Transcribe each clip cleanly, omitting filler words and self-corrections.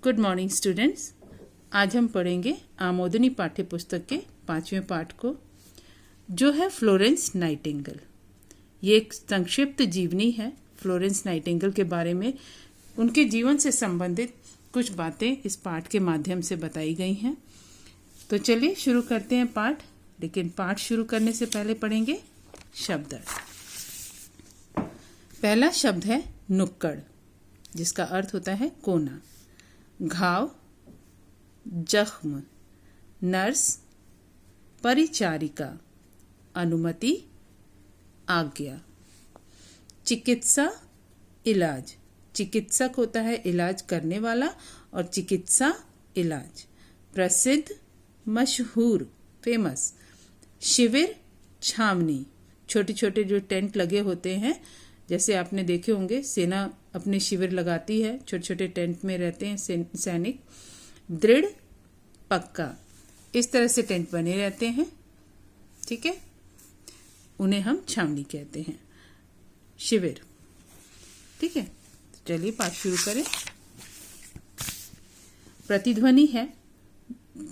Good morning students. आज हम पढ़ेंगे आमोदनी पाठ्य पुस्तक के 5वें पाठ को, जो है फ्लोरेंस नाइटिंगेल। ये एक संक्षिप्त जीवनी है। फ्लोरेंस नाइटिंगेल के बारे में, उनके जीवन से संबंधित कुछ बातें इस पाठ के माध्यम से बताई गई हैं। तो चलिए शुरू करते हैं पाठ। लेकिन पाठ शुरू करने से पहले पढ़ेंगे शब्द अर्थ। पहला शब्द है नुक्कड़, जिसका अर्थ होता है कोना। घाव, जख्म, नर्स, परिचारिका, अनुमति, आज्ञा। चिकित्सा, इलाज। चिकित्सक होता है इलाज करने वाला, और चिकित्सा इलाज। प्रसिद्ध, मशहूर, फेमस। शिविर, छावनी। छोटे छोटे जो टेंट लगे होते हैं, जैसे आपने देखे होंगे, सेना अपने शिविर लगाती है, छोटे छोटे टेंट में रहते हैं सैनिक। दृढ़, पक्का, इस तरह से टेंट बने रहते हैं, ठीक है, उन्हें हम छावनी कहते हैं। शिविर, ठीक है। चलिए पाठ शुरू करें। प्रतिध्वनि है,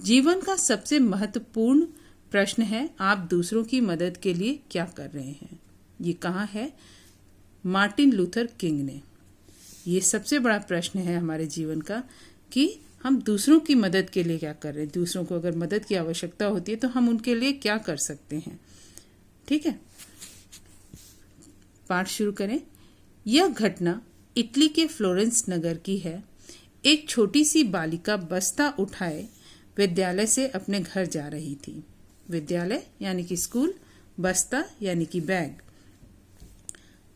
जीवन का सबसे महत्वपूर्ण प्रश्न है, आप दूसरों की मदद के लिए क्या कर रहे हैं। ये कहा है मार्टिन लूथर किंग ने। ये सबसे बड़ा प्रश्न है हमारे जीवन का, कि हम दूसरों की मदद के लिए क्या कर रहे हैं। दूसरों को अगर मदद की आवश्यकता होती है तो हम उनके लिए क्या कर सकते हैं, ठीक है। पाठ शुरू करें। यह घटना इटली के फ्लोरेंस नगर की है। एक छोटी सी बालिका बस्ता उठाए विद्यालय से अपने घर जा रही थी। विद्यालय यानी कि स्कूल, बस्ता यानी कि बैग।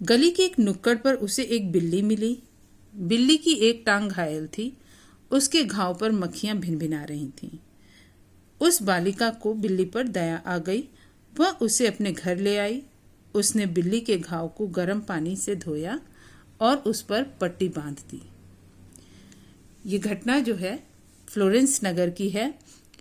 गली के एक नुक्कड़ पर उसे एक बिल्ली मिली। बिल्ली की एक टांग घायल थी, उसके घाव पर मक्खियां भिनभिना रही थीं। उस बालिका को बिल्ली पर दया आ गई, वह उसे अपने घर ले आई। उसने बिल्ली के घाव को गर्म पानी से धोया और उस पर पट्टी बांध दी। ये घटना जो है फ्लोरेंस नगर की है।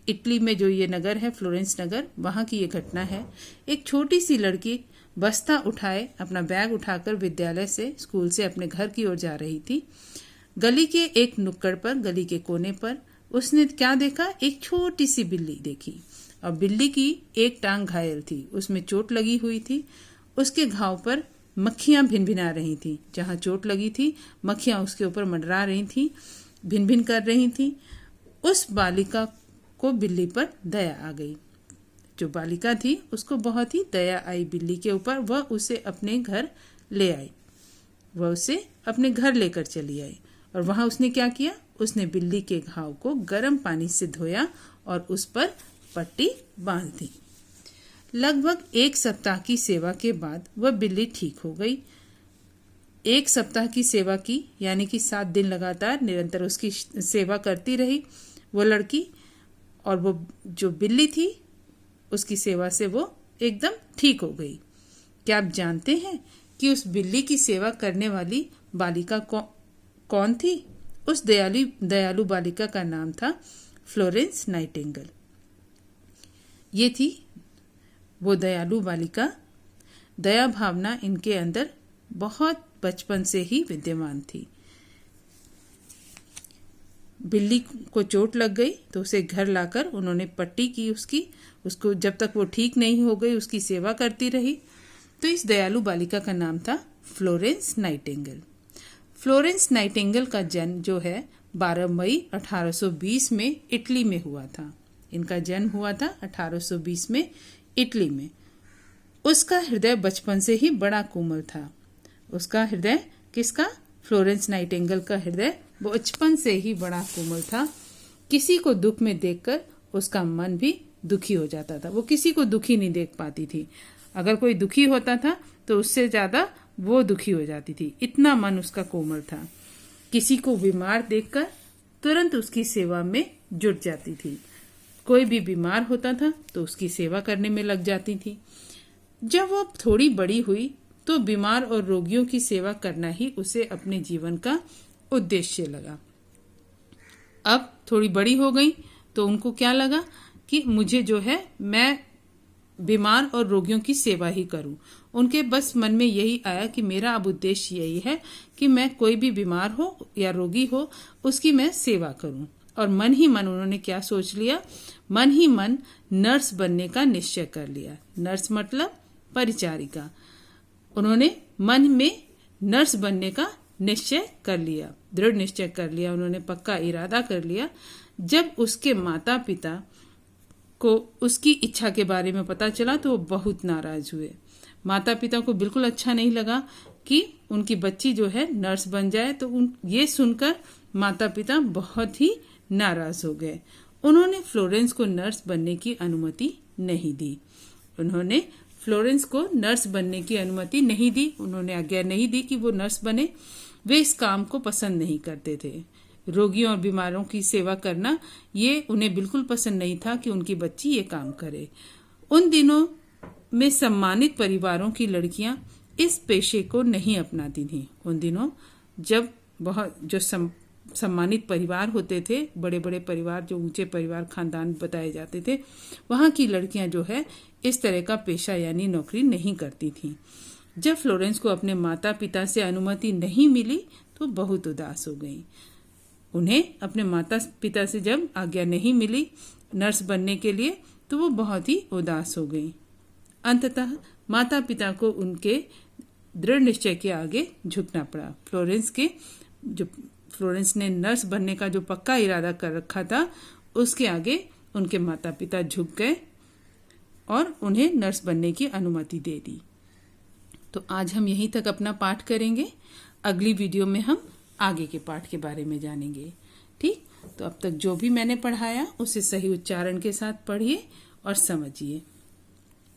इटली में जो ये नगर है फ्लोरेंस नगर, वहाँ की ये घटना है। एक छोटी सी लड़की बस्ता उठाए, अपना बैग उठाकर विद्यालय से, स्कूल से अपने घर की ओर जा रही थी। गली के एक नुक्कड़ पर, गली के कोने पर उसने क्या देखा? एक छोटी सी बिल्ली देखी, और बिल्ली की एक टांग घायल थी, उसमें चोट लगी हुई थी। उसके घाव पर मक्खियां भिनभिना रही थी। जहाँ चोट लगी थी, मक्खियां उसके ऊपर मंडरा रही थी, भिन भिन कर रही थी। उस बालिका को बिल्ली पर दया आ गई। जो बालिका थी उसको बहुत ही दया आई बिल्ली के ऊपर। वह उसे अपने घर ले आई, वह उसे अपने घर लेकर चली आई। और वहां उसने क्या किया? उसने बिल्ली के घाव को गर्म पानी से धोया और उस पर पट्टी बांध दी। लगभग 1 सप्ताह की सेवा के बाद वह बिल्ली ठीक हो गई। 1 सप्ताह की सेवा की, यानी कि 7 दिन लगातार निरंतर उसकी सेवा करती रही वो लड़की, और वो जो बिल्ली थी उसकी सेवा से वो एकदम ठीक हो गई। क्या आप जानते हैं कि उस बिल्ली की सेवा करने वाली बालिका कौन थी? उस दयालु बालिका का नाम था फ्लोरेंस नाइटिंगेल। ये थी वो दयालु बालिका। दया भावना इनके अंदर बहुत बचपन से ही विद्यमान थी। बिल्ली को चोट लग गई तो उसे घर लाकर उन्होंने पट्टी की उसको जब तक वो ठीक नहीं हो गई उसकी सेवा करती रही। तो इस दयालु बालिका का नाम था फ्लोरेंस नाइटिंगेल। फ्लोरेंस नाइटिंगेल का जन्म जो है 12 मई 1820 में इटली में हुआ था। इनका जन्म हुआ था 1820 में इटली में। उसका हृदय बचपन से ही बड़ा कोमल था। उसका हृदय किसका? फ्लोरेंस नाइटिंगेल का हृदय बचपन से ही बड़ा कोमल था। किसी को दुख में देखकर उसका मन भी दुखी हो जाता था। वो किसी को दुखी नहीं देख पाती थी। अगर कोई दुखी होता था तो उससे ज्यादा वो दुखी हो जाती थी, इतना मन उसका कोमल था। किसी को बीमार देखकर तुरंत उसकी सेवा में जुट जाती थी। कोई भी बीमार होता था तो उसकी सेवा करने में लग जाती थी। जब वो थोड़ी बड़ी हुई तो बीमार और रोगियों की सेवा करना ही उसे अपने जीवन का उद्देश्य लगा। अब थोड़ी बड़ी हो गई तो उनको क्या लगा कि मुझे जो है, मैं बीमार और रोगियों की सेवा ही करूं। उनके बस मन में यही आया कि मेरा अब उद्देश्य यही है कि मैं कोई भी बीमार हो या रोगी हो उसकी मैं सेवा करूं। और मन ही मन उन्होंने क्या सोच लिया, मन ही मन नर्स बनने का निश्चय कर लिया। नर्स मतलब परिचारिका। उन्होंने मन में नर्स बनने का निश्चय कर लिया, दृढ़ निश्चय कर लिया, उन्होंने पक्का इरादा कर लिया। जब उसके माता पिता को उसकी इच्छा के बारे में पता चला तो वो बहुत नाराज हुए। माता पिता को बिल्कुल अच्छा नहीं लगा कि उनकी बच्ची जो है नर्स बन जाए। तो ये सुनकर माता पिता बहुत ही नाराज हो गए। उन्होंने फ्लोरेंस को नर्स बनने की अनुमति नहीं दी। उन्होंने फ्लोरेंस को नर्स बनने की अनुमति नहीं दी, उन्होंने आज्ञा नहीं दी कि वो नर्स बने। वे इस काम को पसंद नहीं करते थे। रोगियों और बीमारों की सेवा करना ये उन्हें बिल्कुल पसंद नहीं था कि उनकी बच्ची ये काम करे। उन दिनों में सम्मानित परिवारों की लड़कियां इस पेशे को नहीं अपनाती थीं। उन दिनों जब बहुत जो सम्मानित परिवार होते थे, बड़े बड़े परिवार, जो ऊंचे परिवार खानदान बताए जाते थे, वहाँ की लड़कियां जो है इस तरह का पेशा यानी नौकरी नहीं करती थीं। जब फ्लोरेंस को अपने माता पिता से अनुमति नहीं मिली तो बहुत उदास हो गई। उन्हें अपने माता पिता से जब आज्ञा नहीं मिली नर्स बनने के लिए तो वो बहुत ही उदास हो गई। अंततः माता पिता को उनके दृढ़ निश्चय के आगे झुकना पड़ा। फ्लोरेंस ने नर्स बनने का जो पक्का इरादा कर रखा था उसके आगे उनके माता पिता झुक गए और उन्हें नर्स बनने की अनुमति दे दी। तो आज हम यहीं तक अपना पाठ करेंगे। अगली वीडियो में हम आगे के पाठ के बारे में जानेंगे। ठीक, तो अब तक जो भी मैंने पढ़ाया उसे सही उच्चारण के साथ पढ़िए और समझिए।